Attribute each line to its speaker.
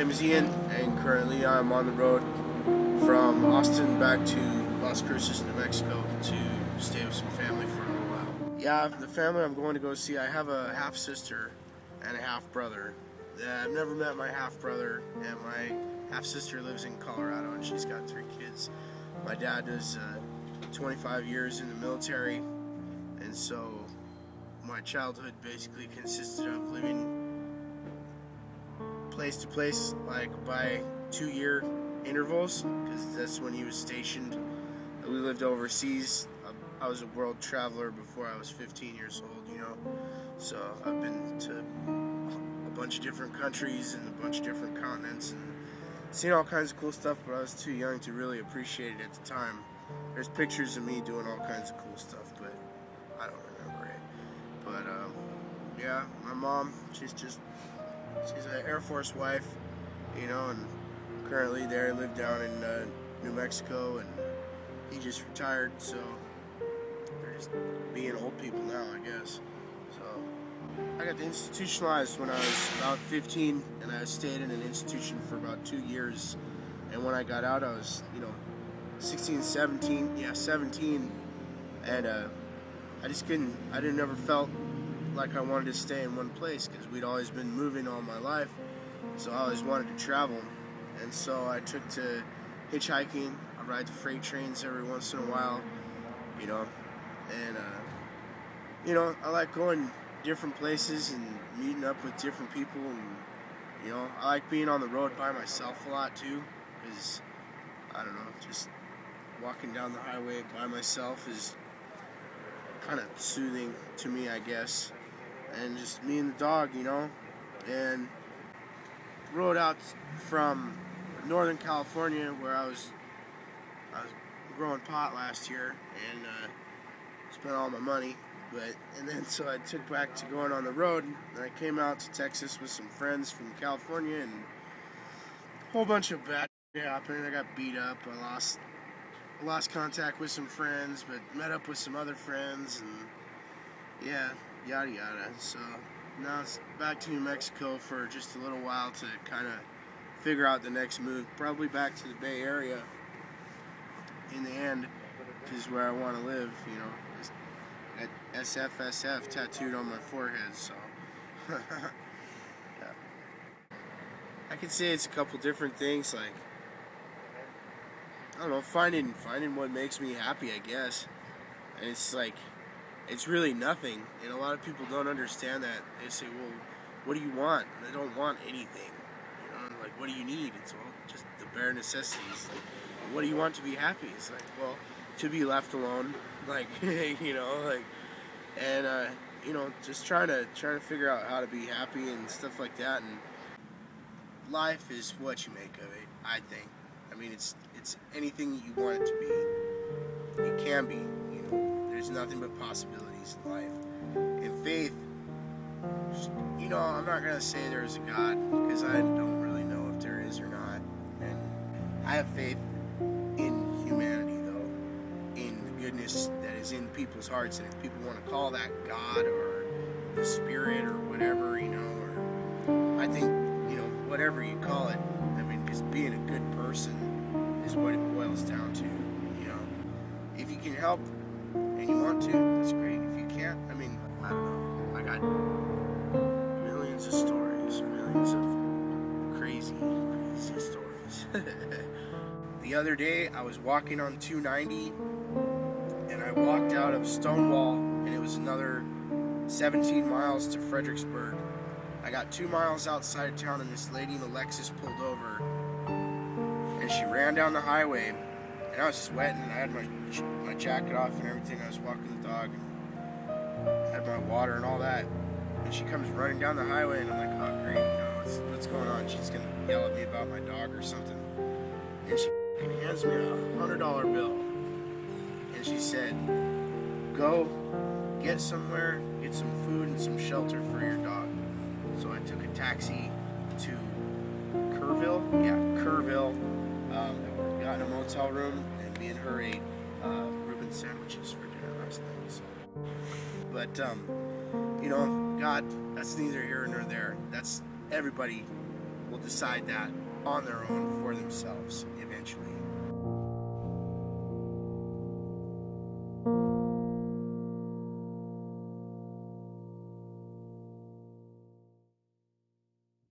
Speaker 1: name's Ian, and currently I'm on the road from Austin back to Las Cruces, New Mexico to stay with some family for a little while. Yeah, the family I'm going to go see, I have a half-sister and a half-brother. I've never met my half-brother, and my half-sister lives in Colorado, and she's got 3 kids. My dad does 25 years in the military, and so my childhood basically consisted of living place to place, like by 2-year intervals, because that's when he was stationed. We lived overseas. I was a world traveler before I was 15 years old, you know, so I've been to a bunch of different countries and a bunch of different continents and seen all kinds of cool stuff, but I was too young to really appreciate it at the time. There's pictures of me doing all kinds of cool stuff, but I don't remember it. But yeah, my mom, she's an Air Force wife, you know, and currently they live down in New Mexico, and he just retired, so they're just being old people now, I guess. So I got institutionalized when I was about 15, and I stayed in an institution for about 2 years, and when I got out I was, you know, 17, and I never felt like I wanted to stay in one place, because we'd always been moving all my life, so I always wanted to travel. And so I took to hitchhiking. I ride the freight trains every once in a while, you know, and you know, I like going different places and meeting up with different people, and you know, I like being on the road by myself a lot too, because I don't know, just walking down the highway by myself is kind of soothing to me, I guess. And just me and the dog, you know, and rode out from Northern California, where I was growing pot last year, and spent all my money, and then so I took back to going on the road, and I came out to Texas with some friends from California, and a whole bunch of bad shit happened. I got beat up, I lost contact with some friends, but met up with some other friends, and yeah, yada yada. So now it's back to New Mexico for just a little while to kind of figure out the next move. Probably back to the Bay Area in the end, which is where I want to live, you know. Just got SFSF tattooed on my forehead, so yeah. I could say it's a couple different things, like, I don't know, finding what makes me happy, I guess. And it's like, it's really nothing, and a lot of people don't understand that. They say, well, what do you want? And they don't want anything, you know, like, what do you need? It's all just the bare necessities. Like, what do you want to be happy? It's like, well, to be left alone, like, you know, like, and you know, just trying to figure out how to be happy and stuff like that. And life is what you make of it, I think. I mean, it's anything you want it to be. It can be, you know. There's nothing but possibilities in life. And faith, you know, I'm not going to say there's a God, because I don't really know if there is or not. And I have faith in humanity, though, in the goodness that is in people's hearts. And if people want to call that God or the Spirit or whatever, you know, or I think, you know, whatever you call it, I mean, just being a good person is what it boils down to, you know. If you can help and you want to, that's great. If you can't, I mean, I don't know. I got millions of stories, millions of crazy stories. The other day, I was walking on 290, and I walked out of Stonewall, and it was another 17 miles to Fredericksburg. I got 2 miles outside of town, and this lady in a Lexus pulled over, and she ran down the highway, and I was sweating, and I had my jacket off and everything. I was walking the dog, and had my water and all that, and she comes running down the highway, and I'm like, oh great, you know, what's going on? She's gonna yell at me about my dog or something. And she hands me a $100 bill, and she said, go get somewhere, get some food and some shelter for your dog. So I took a taxi to Kerrville, got in a motel room, and me and her ate Reuben sandwiches for dinner last night. So. But you know, God, that's neither here nor there. That's everybody will decide that on their own for themselves eventually.